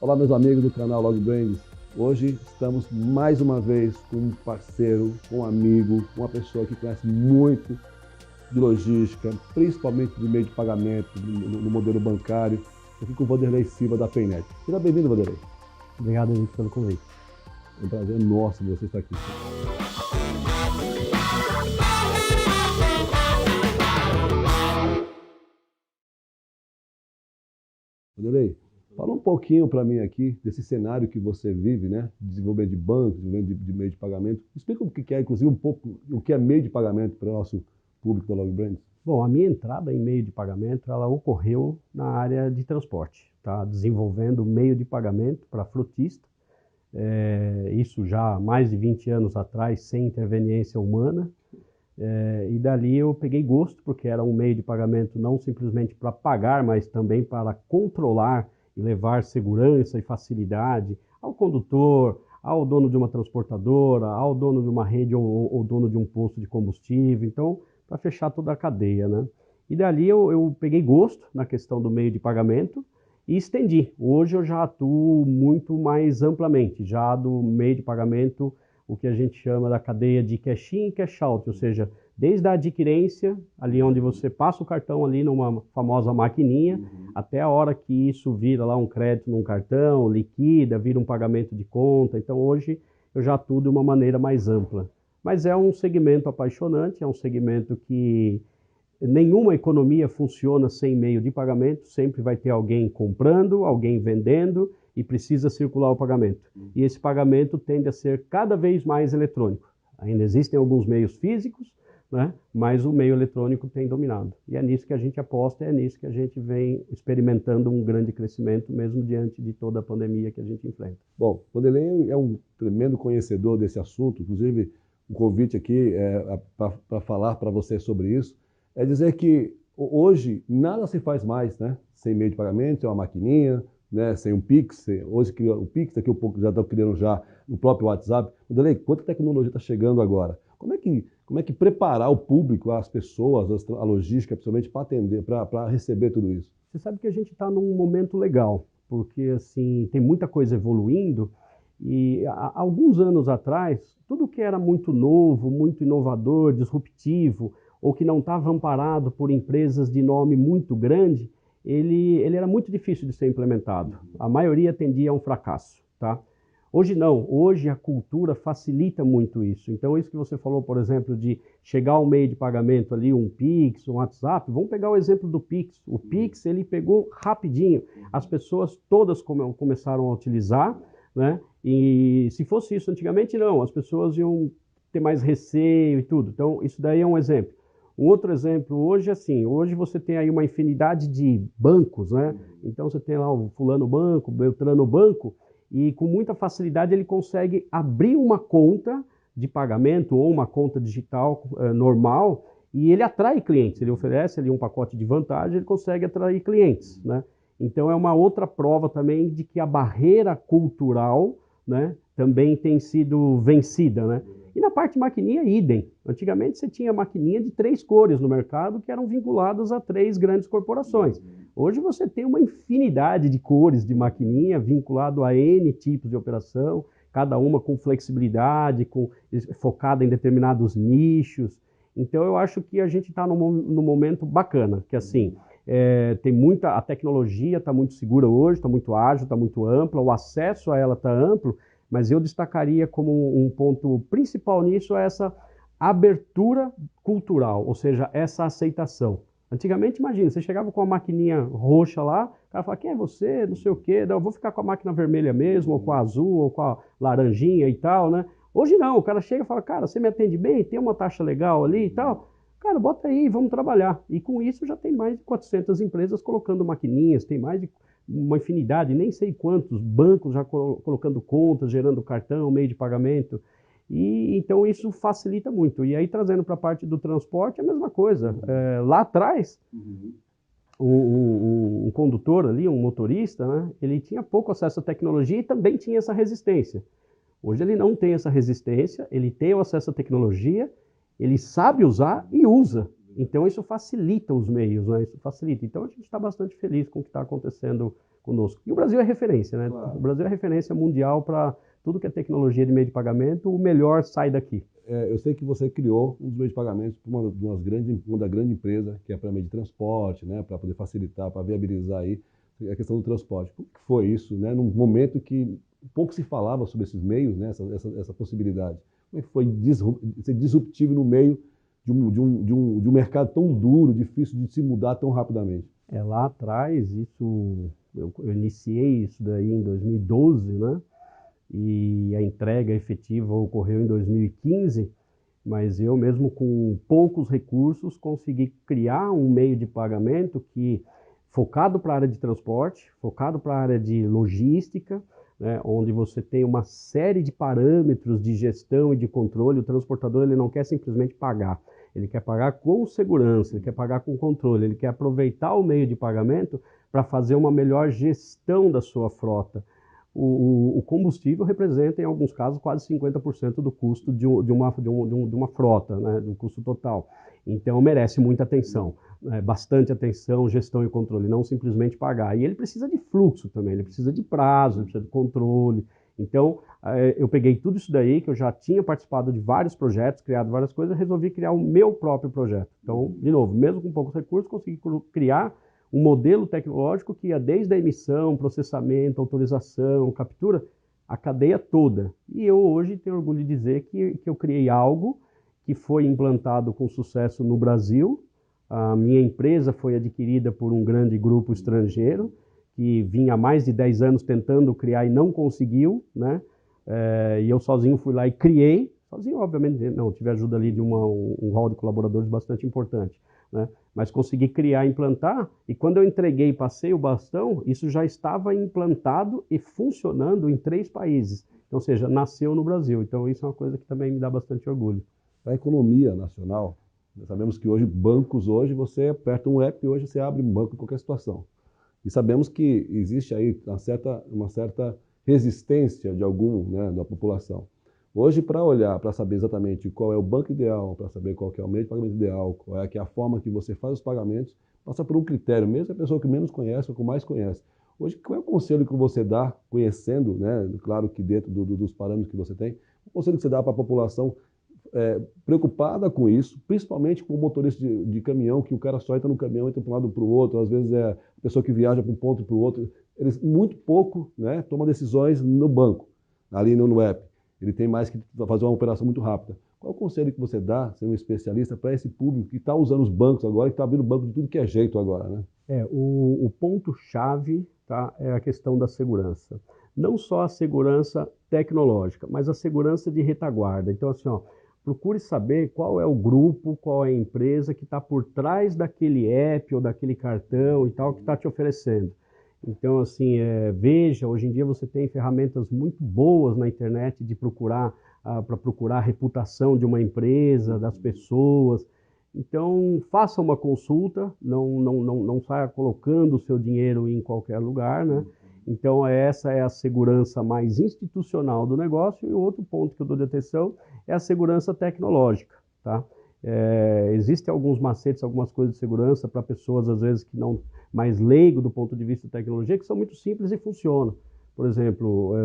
Olá, meus amigos do canal LogBrains. Hoje estamos mais uma vez com um parceiro, com um amigo, uma pessoa que conhece muito de logística, principalmente do meio de pagamento, no modelo bancário. Estou aqui com o Vanderlei Silva da Paynet. Seja bem-vindo, Vanderlei. Obrigado, Henrique, pelo convite. É um prazer nosso você estar aqui. Vanderlei, fala um pouquinho para mim aqui desse cenário que você vive, né? Desenvolvimento de banco, desenvolvimento de meio de pagamento. Explica o que é, inclusive, um pouco o que é meio de pagamento para o nosso público da LogBrains. Bom, a minha entrada em meio de pagamento, ela ocorreu na área de transporte, tá? Desenvolvendo meio de pagamento para frotista, isso já há mais de 20 anos atrás, sem interveniência humana, e dali eu peguei gosto, porque era um meio de pagamento não simplesmente para pagar, mas também para controlar e levar segurança e facilidade ao condutor, ao dono de uma transportadora, ao dono de uma rede ou dono de um posto de combustível, então, para fechar toda a cadeia, né? E dali eu peguei gosto na questão do meio de pagamento e estendi. Hoje eu já atuo muito mais amplamente, já do meio de pagamento, o que a gente chama da cadeia de cash-in e cash-out, ou seja, desde a adquirência, ali onde você passa o cartão ali numa famosa maquininha, até a hora que isso vira lá um crédito num cartão, liquida, vira um pagamento de conta. Então hoje eu já atuo de uma maneira mais ampla. Mas é um segmento apaixonante, é um segmento que nenhuma economia funciona sem meio de pagamento, sempre vai ter alguém comprando, alguém vendendo e precisa circular o pagamento. E esse pagamento tende a ser cada vez mais eletrônico. Ainda existem alguns meios físicos, né? Mas o meio eletrônico tem dominado. E é nisso que a gente aposta, é nisso que a gente vem experimentando um grande crescimento, mesmo diante de toda a pandemia que a gente enfrenta. Bom, o Vanderlei é um tremendo conhecedor desse assunto, inclusive o convite aqui para falar para você sobre isso, é dizer que hoje nada se faz mais, né? Sem meio de pagamento, sem uma maquininha, né? Sem um Pix. Hoje o Pix, daqui a pouco já está criando já no próprio WhatsApp. Vanderlei, quanta tecnologia está chegando agora? Como é que preparar o público, as pessoas, a logística, principalmente, para atender, para receber tudo isso? Você sabe que a gente está num momento legal, porque assim tem muita coisa evoluindo e há alguns anos atrás, tudo que era muito novo, muito inovador, disruptivo, ou que não estava amparado por empresas de nome muito grande, ele era muito difícil de ser implementado. A maioria tendia a um fracasso, tá? Hoje não, hoje a cultura facilita muito isso. Então isso que você falou, por exemplo, de chegar ao meio de pagamento ali, um Pix, um WhatsApp, vamos pegar o exemplo do Pix. O Pix, ele pegou rapidinho. As pessoas todas começaram a utilizar, né? E se fosse isso antigamente, não, as pessoas iam ter mais receio e tudo. Então isso daí é um exemplo. Um outro exemplo hoje, assim, hoje você tem aí uma infinidade de bancos, né? Então você tem lá o fulano banco, beltrano banco, e com muita facilidade ele consegue abrir uma conta de pagamento ou uma conta digital normal e ele atrai clientes, ele oferece ali um pacote de vantagem, ele consegue atrair clientes, né? Então é uma outra prova também de que a barreira cultural, né, também tem sido vencida, né? E na parte maquininha, idem. Antigamente você tinha maquininha de 3 cores no mercado que eram vinculadas a 3 grandes corporações. Hoje você tem uma infinidade de cores de maquininha vinculado a N tipos de operação, cada uma com flexibilidade, focada em determinados nichos. Então eu acho que a gente está num momento bacana, que assim, a tecnologia está muito segura hoje, está muito ágil, está muito ampla, o acesso a ela está amplo, mas eu destacaria como um ponto principal nisso essa abertura cultural, ou seja, essa aceitação. Antigamente, imagina, você chegava com a maquininha roxa lá, o cara falava, quem é você, não sei o quê, eu vou ficar com a máquina vermelha mesmo, ou com a azul, ou com a laranjinha e tal, né? Hoje não, o cara chega e fala, cara, você me atende bem, tem uma taxa legal ali e tal, cara, bota aí, vamos trabalhar. E com isso já tem mais de 400 empresas colocando maquininhas, tem mais de uma infinidade, nem sei quantos bancos já colocando contas, gerando cartão, meio de pagamento. E então isso facilita muito. E aí trazendo para a parte do transporte, é a mesma coisa. Lá atrás, um condutor ali, um motorista, né, ele tinha pouco acesso à tecnologia e também tinha essa resistência. Hoje ele não tem essa resistência, ele tem o acesso à tecnologia, ele sabe usar e usa. Então isso facilita os meios, né? Isso facilita. Então a gente está bastante feliz com o que está acontecendo conosco. E o Brasil é referência, né? Claro. O Brasil é referência mundial para tudo que é tecnologia de meio de pagamento, o melhor sai daqui. Eu sei que você criou um dos meios de pagamentos para uma da grande empresa, que é para meio de transporte, né, para poder facilitar, para viabilizar aí a questão do transporte. Como que foi isso, né, num momento que pouco se falava sobre esses meios, né, essa possibilidade? Como é que foi ser disruptivo no meio de um mercado tão duro, difícil de se mudar tão rapidamente? Lá atrás, eu iniciei isso daí em 2012, né? E a entrega efetiva ocorreu em 2015, mas eu mesmo com poucos recursos consegui criar um meio de pagamento que focado para a área de transporte, focado para a área de logística, né, onde você tem uma série de parâmetros de gestão e de controle. O transportador ele não quer simplesmente pagar, ele quer pagar com segurança, ele quer pagar com controle, ele quer aproveitar o meio de pagamento para fazer uma melhor gestão da sua frota. O combustível representa, em alguns casos, quase 50% do custo de uma frota, né, do custo total. Então, merece muita atenção, né, bastante atenção, gestão e controle, não simplesmente pagar. E ele precisa de fluxo também, ele precisa de prazo, ele precisa de controle. Então, eu peguei tudo isso daí, que eu já tinha participado de vários projetos, criado várias coisas, resolvi criar o meu próprio projeto. Então, de novo, mesmo com poucos recursos, consegui criar um modelo tecnológico que ia desde a emissão, processamento, autorização, captura, a cadeia toda. E eu hoje tenho orgulho de dizer que eu criei algo que foi implantado com sucesso no Brasil. A minha empresa foi adquirida por um grande grupo estrangeiro, que vinha há mais de 10 anos tentando criar e não conseguiu, né? E eu sozinho fui lá e criei, sozinho obviamente não, tive a ajuda ali de um hall de colaboradores bastante importante, né? Mas consegui criar, implantar, e quando eu entreguei e passei o bastão, isso já estava implantado e funcionando em 3 países. Então, ou seja, nasceu no Brasil. Então, isso é uma coisa que também me dá bastante orgulho. Para a economia nacional, nós sabemos que hoje, bancos, hoje você aperta um app e hoje você abre um banco em qualquer situação. E sabemos que existe aí uma certa resistência de né, da população. Hoje, para olhar, para saber exatamente qual é o banco ideal, para saber qual é o meio de pagamento ideal, qual é a forma que você faz os pagamentos, passa por um critério, mesmo a pessoa que menos conhece ou que mais conhece. Hoje, qual é o conselho que você dá, conhecendo, né, claro que dentro dos parâmetros que você tem, o conselho que você dá para a população preocupada com isso, principalmente com o motorista de caminhão, que o cara só entra no caminhão, entra para um lado para o outro, às vezes é a pessoa que viaja para um ponto e para o outro, eles muito pouco, né, tomam decisões no banco, ali no app. Ele tem mais que fazer uma operação muito rápida. Qual é o conselho que você dá, sendo um especialista, para esse público que está usando os bancos agora, que está abrindo banco de tudo que é jeito agora, né? O ponto-chave, tá, é a questão da segurança. Não só a segurança tecnológica, mas a segurança de retaguarda. Então, assim, ó, procure saber qual é o grupo, qual é a empresa que está por trás daquele app ou daquele cartão e tal que está te oferecendo. Então, assim, veja, hoje em dia você tem ferramentas muito boas na internet de procurar, para procurar a reputação de uma empresa, das pessoas. Então, faça uma consulta, não saia colocando o seu dinheiro em qualquer lugar, né? Então, essa é a segurança mais institucional do negócio. E o outro ponto que eu dou de atenção é a segurança tecnológica, tá? Existem alguns macetes, algumas coisas de segurança para pessoas, às vezes, que não mais leigo do ponto de vista da tecnologia, que são muito simples e funcionam. Por exemplo,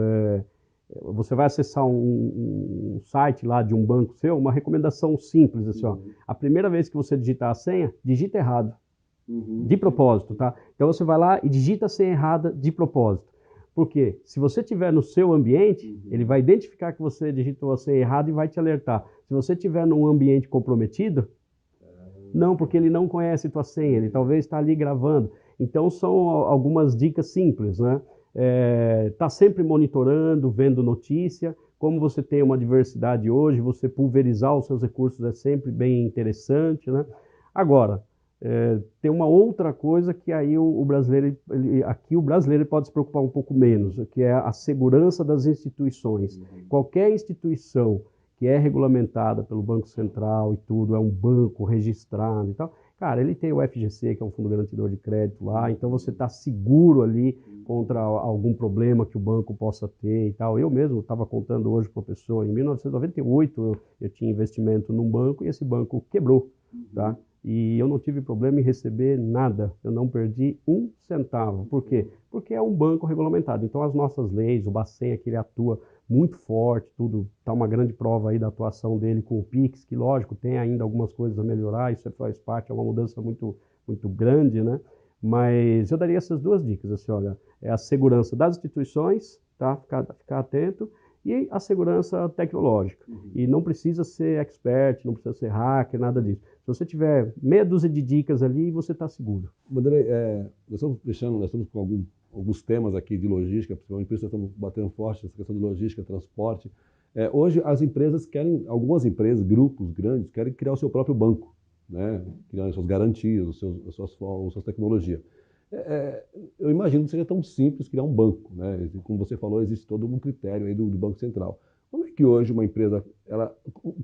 você vai acessar um site lá de um banco seu, uma recomendação simples, assim, ó, a primeira vez que você digitar a senha, digita errado, de propósito, tá? Então você vai lá e digita a senha errada de propósito. Por quê? Se você estiver no seu ambiente, ele vai identificar que você digitou a senha errada e vai te alertar. Se você estiver num ambiente comprometido, não, porque ele não conhece tua senha, ele talvez está ali gravando. Então são algumas dicas simples, né? Tá sempre monitorando, vendo notícia. Como você tem uma diversidade hoje, você pulverizar os seus recursos é sempre bem interessante, né? Agora, tem uma outra coisa que aí o brasileiro, aqui o brasileiro pode se preocupar um pouco menos, que é a segurança das instituições. Qualquer instituição que é regulamentada pelo Banco Central e tudo, é um banco registrado e tal, cara, ele tem o FGC, que é um fundo garantidor de crédito lá, então você está seguro ali contra algum problema que o banco possa ter e tal. Eu mesmo estava contando hoje para uma pessoa, em 1998 eu tinha investimento num banco e esse banco quebrou, tá? e eu não tive problema em receber nada, eu não perdi um centavo. Por quê? Porque é um banco regulamentado, então as nossas leis, o Bacen aqui ele atua muito forte, tudo, está uma grande prova aí da atuação dele com o Pix, que lógico, tem ainda algumas coisas a melhorar, isso faz parte, é uma mudança muito grande, né? Mas eu daria essas duas dicas, assim, olha, é a segurança das instituições, tá? Ficar atento, e a segurança tecnológica. E não precisa ser expert, não precisa ser hacker, nada disso. Se você tiver meia dúzia de dicas ali, você está seguro. Vanderlei, nós estamos com alguns temas aqui de logística, principalmente por isso nós estamos batendo forte nessa questão de logística, transporte. Hoje as empresas algumas empresas, grupos grandes, querem criar o seu próprio banco, né? Criar as suas garantias, as suas tecnologias. Eu imagino que seja tão simples criar um banco, né? Como você falou, existe todo um critério aí do Banco Central. Como é que hoje uma empresa,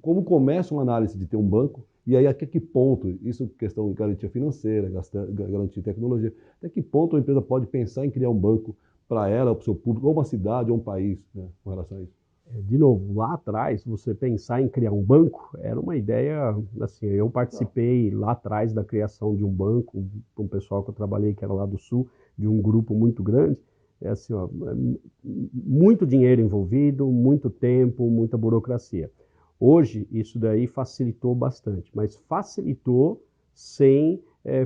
como começa uma análise de ter um banco, e aí até que ponto, isso questão de garantia financeira, garantia de tecnologia, até que ponto a empresa pode pensar em criar um banco para ela, para o seu público, ou uma cidade, ou um país, né, com relação a isso? De novo, lá atrás, você pensar em criar um banco era uma ideia, assim, eu participei lá atrás da criação de um banco, com o pessoal que eu trabalhei, que era lá do Sul, de um grupo muito grande, assim, ó, muito dinheiro envolvido, muito tempo, muita burocracia. Hoje, isso daí facilitou bastante, mas facilitou sem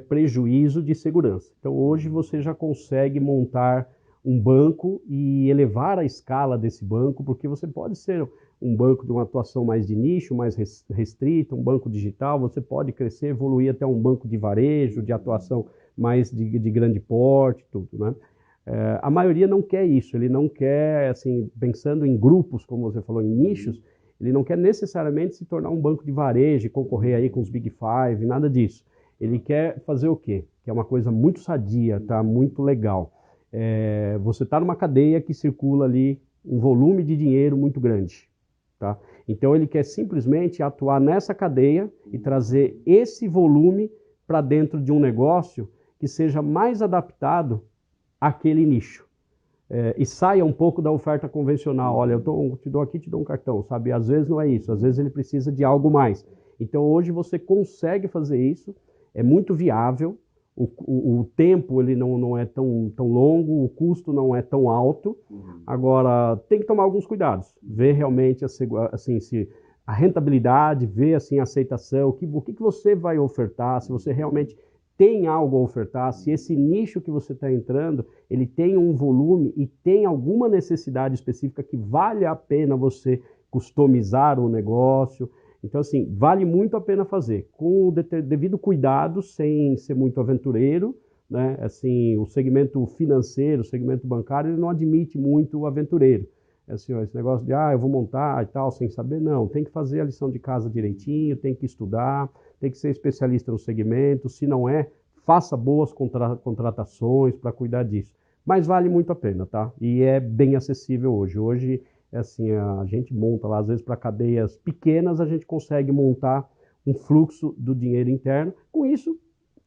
prejuízo de segurança. Então, hoje você já consegue montar um banco e elevar a escala desse banco, porque você pode ser um banco de uma atuação mais de nicho, mais restrita, um banco digital, você pode crescer, evoluir até um banco de varejo, de atuação mais de grande porte, tudo, né? A maioria não quer isso, ele não quer, assim, pensando em grupos, como você falou, em nichos, ele não quer necessariamente se tornar um banco de varejo, concorrer aí com os Big Five, nada disso. Ele quer fazer o quê? Que é uma coisa muito sadia, tá? Muito legal. Você está numa cadeia que circula ali um volume de dinheiro muito grande, tá? Então ele quer simplesmente atuar nessa cadeia e trazer esse volume para dentro de um negócio que seja mais adaptado àquele nicho. E saia um pouco da oferta convencional. Olha, eu te dou aqui, te dou um cartão, sabe? Às vezes não é isso, às vezes ele precisa de algo mais. Então hoje você consegue fazer isso, é muito viável, o tempo ele não é tão longo, o custo não é tão alto. Agora, tem que tomar alguns cuidados, ver realmente assim, se a rentabilidade, ver assim, a aceitação, o que você vai ofertar, se você realmente tem algo a ofertar, se esse nicho que você está entrando, ele tem um volume e tem alguma necessidade específica que vale a pena você customizar o negócio. Então, assim, vale muito a pena fazer, com o devido cuidado, sem ser muito aventureiro, né? Assim, o segmento financeiro, o segmento bancário, ele não admite muito o aventureiro. Assim, ó, esse negócio de, eu vou montar e tal, sem saber, não. Tem que fazer a lição de casa direitinho, tem que estudar, tem que ser especialista no segmento. Se não é, faça boas contratações para cuidar disso. Mas vale muito a pena, tá? E é bem acessível hoje. Hoje, assim, a gente monta lá, às vezes para cadeias pequenas, a gente consegue montar um fluxo do dinheiro interno. Com isso,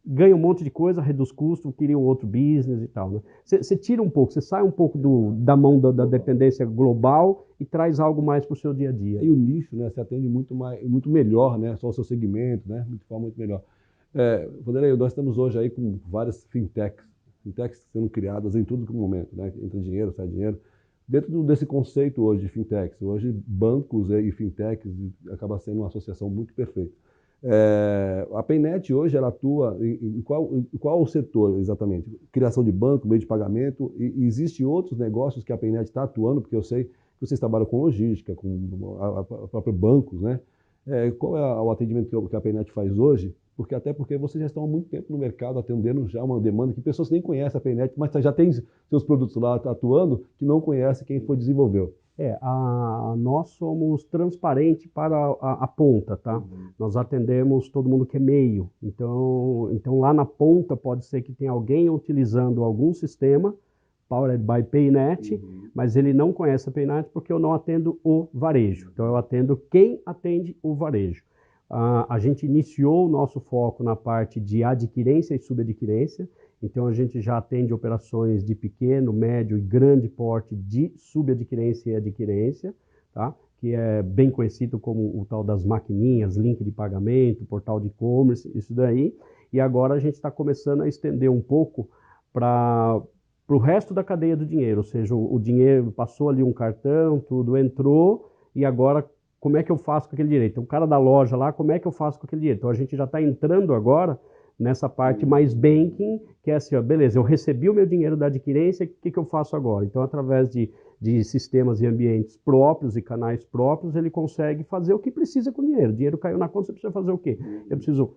ganha um monte de coisa, reduz custo, cria um outro business e tal, né? Você tira um pouco, você sai um pouco da mão da dependência global e traz algo mais para o seu dia a dia. E o nicho, né, você atende muito melhor, né, só o seu segmento, né, de forma muito melhor. Vanderlei, nós estamos hoje aí com várias fintechs sendo criadas em todo momento, né, entra dinheiro, sai dinheiro. Dentro desse conceito hoje de fintechs, hoje bancos e fintechs acaba sendo uma associação muito perfeita. A Paynet hoje ela atua em qual setor exatamente? Criação de banco, meio de pagamento, e existem outros negócios que a Paynet está atuando, porque eu sei que vocês trabalham com logística, com a própria bancos, né? Qual é o atendimento que a Paynet faz hoje? Até porque vocês já estão há muito tempo no mercado atendendo já uma demanda que pessoas nem conhecem a Paynet, mas já tem seus produtos lá atuando que não conhecem quem foi desenvolveu. Nós somos transparentes para a ponta, tá? Nós atendemos todo mundo que é meio. Então lá na ponta pode ser que tenha alguém utilizando algum sistema, Powered by Paynet, mas ele não conhece a Paynet porque eu não atendo o varejo. Então eu atendo quem atende o varejo. A gente iniciou o nosso foco na parte de adquirência e subadquirência. Então a gente já atende operações de pequeno, médio e grande porte de subadquirência e adquirência, tá? que é bem conhecido como o tal das maquininhas, link de pagamento, portal de e-commerce, isso daí. E agora a gente está começando a estender um pouco para o resto da cadeia do dinheiro, ou seja, o dinheiro passou ali um cartão, tudo entrou, e agora como é que eu faço com aquele dinheiro? Então, o cara da loja lá, como é que eu faço com aquele dinheiro? Então, a gente já está entrando agora nessa parte mais banking, que é assim, ó, beleza, eu recebi o meu dinheiro da adquirência, o que eu faço agora? Então, através de sistemas e ambientes próprios e canais próprios, ele consegue fazer o que precisa com o dinheiro. O dinheiro caiu na conta, você precisa fazer o quê? Eu preciso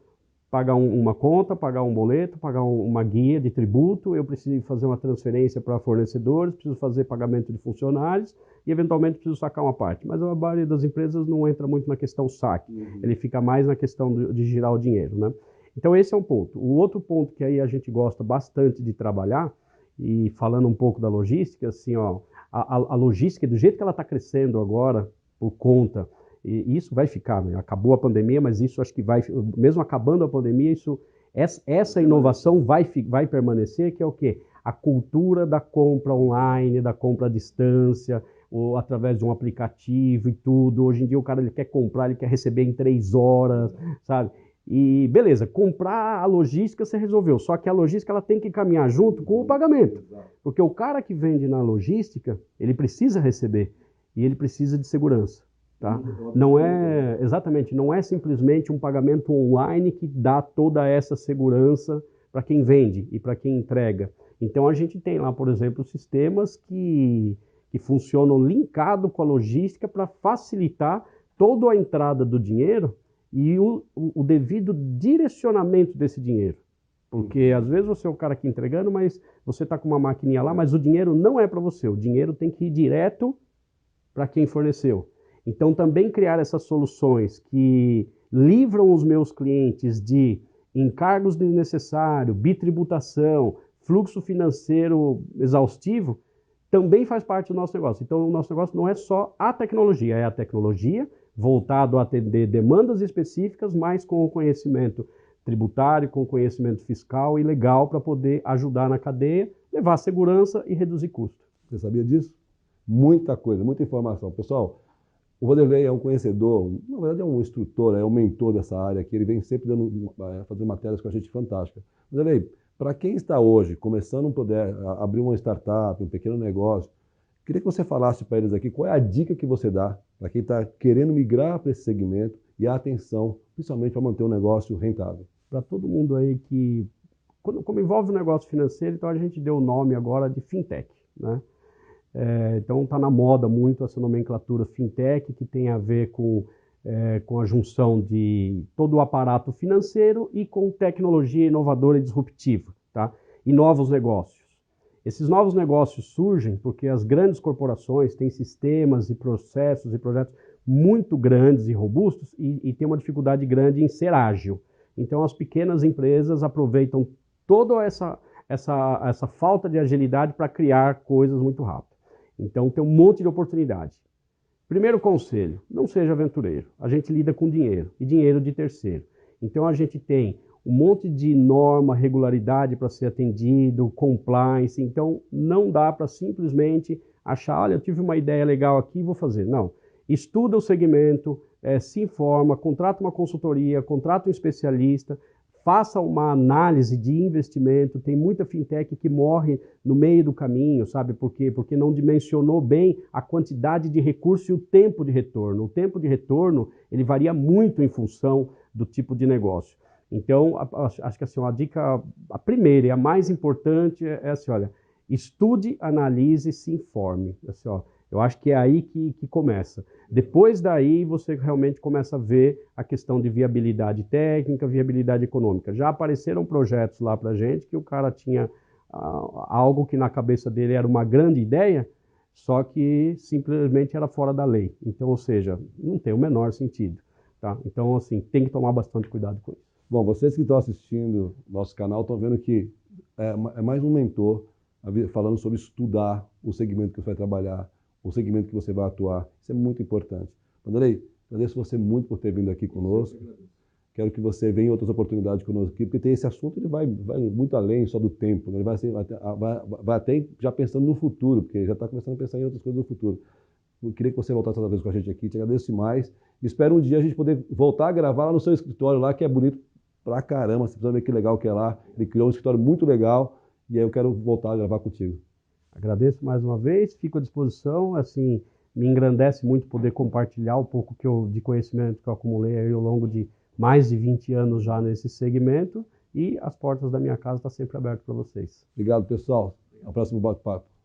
pagar uma conta, pagar um boleto, pagar uma guia de tributo, eu preciso fazer uma transferência para fornecedores, preciso fazer pagamento de funcionários e, eventualmente, preciso sacar uma parte. Mas a maioria das empresas não entra muito na questão saque, ele fica mais na questão de girar o dinheiro, né? Então, esse é um ponto. O outro ponto que aí a gente gosta bastante de trabalhar, e falando um pouco da logística, assim, ó, a logística, do jeito que ela está crescendo agora, por conta, e isso vai ficar, né? Acabou a pandemia, mas isso acho que vai, mesmo acabando a pandemia, essa inovação vai permanecer, que é o quê? A cultura da compra online, da compra à distância, ou através de um aplicativo e tudo. Hoje em dia o cara ele quer comprar, ele quer receber em 3 horas, sabe? E beleza, comprar a logística você resolveu, só que a logística ela tem que caminhar junto com o pagamento, porque o cara que vende na logística, ele precisa receber e ele precisa de segurança. Tá? Não é, exatamente, não é simplesmente um pagamento online que dá toda essa segurança para quem vende e para quem entrega. Então a gente tem lá, por exemplo, sistemas que funcionam linkado com a logística para facilitar toda a entrada do dinheiro e o devido direcionamento desse dinheiro. Porque às vezes você é o cara aqui entregando, mas você está com uma maquininha lá, mas o dinheiro não é para você, o dinheiro tem que ir direto para quem forneceu. Então, também criar essas soluções que livram os meus clientes de encargos desnecessários, bitributação, fluxo financeiro exaustivo, também faz parte do nosso negócio. Então, o nosso negócio não é só a tecnologia, é a tecnologia voltado a atender demandas específicas, mas com o conhecimento tributário, com o conhecimento fiscal e legal para poder ajudar na cadeia, levar segurança e reduzir custo. Você sabia disso? Muita coisa, muita informação. Pessoal, o Vanderlei é um conhecedor, na verdade é um instrutor, é um mentor dessa área aqui, ele vem sempre fazendo matérias com a gente fantásticas. Vanderlei, para quem está hoje começando a poder abrir uma startup, um pequeno negócio, queria que você falasse para eles aqui qual é a dica que você dá para quem está querendo migrar para esse segmento e a atenção, principalmente para manter o negócio rentável. Para todo mundo aí que, como envolve o negócio financeiro, então a gente deu o nome agora de fintech, né? Então está na moda muito essa nomenclatura fintech, que tem a ver com a junção de todo o aparato financeiro e com tecnologia inovadora e disruptiva, tá? E novos negócios. Esses novos negócios surgem porque as grandes corporações têm sistemas e processos e projetos muito grandes e robustos e têm uma dificuldade grande em ser ágil. Então as pequenas empresas aproveitam toda essa falta de agilidade para criar coisas muito rápido. Então tem um monte de oportunidade. Primeiro conselho, não seja aventureiro. A gente lida com dinheiro e dinheiro de terceiro. Então a gente tem um monte de norma, regularidade para ser atendido, compliance. Então não dá para simplesmente achar, olha, eu tive uma ideia legal aqui, vou fazer. Não. Estuda o segmento, se informa, contrata uma consultoria, contrata um especialista, faça uma análise de investimento. Tem muita fintech que morre no meio do caminho, sabe por quê? Porque não dimensionou bem a quantidade de recurso e o tempo de retorno. O tempo de retorno, ele varia muito em função do tipo de negócio. Então, acho que assim, a dica, a primeira e a mais importante é assim, olha, estude, analise, se informe. Assim, ó, eu acho que é aí que começa. Depois daí, você realmente começa a ver a questão de viabilidade técnica, viabilidade econômica. Já apareceram projetos lá para a gente que o cara tinha algo que na cabeça dele era uma grande ideia, só que simplesmente era fora da lei. Então, ou seja, não tem o menor sentido. Tá? Então, assim, tem que tomar bastante cuidado com isso. Bom, vocês que estão assistindo nosso canal estão vendo que é mais um mentor falando sobre estudar o segmento que você vai trabalhar, o segmento que você vai atuar. Isso é muito importante. Vanderlei, agradeço você muito por ter vindo aqui conosco. Quero que você venha em outras oportunidades conosco aqui, porque tem esse assunto, ele vai muito além só do tempo, né? Ele vai até já pensando no futuro, porque já está começando a pensar em outras coisas do futuro. Eu queria que você voltasse outra vez com a gente aqui, te agradeço demais. Espero um dia a gente poder voltar a gravar lá no seu escritório lá, que é bonito pra caramba. Você precisa ver que legal que é lá. Ele criou um escritório muito legal e aí eu quero voltar a gravar contigo. Agradeço mais uma vez, fico à disposição, assim, me engrandece muito poder compartilhar um pouco de conhecimento que eu acumulei aí ao longo de mais de 20 anos já nesse segmento, e as portas da minha casa estão sempre abertas para vocês. Obrigado, pessoal. Até o próximo bate-papo.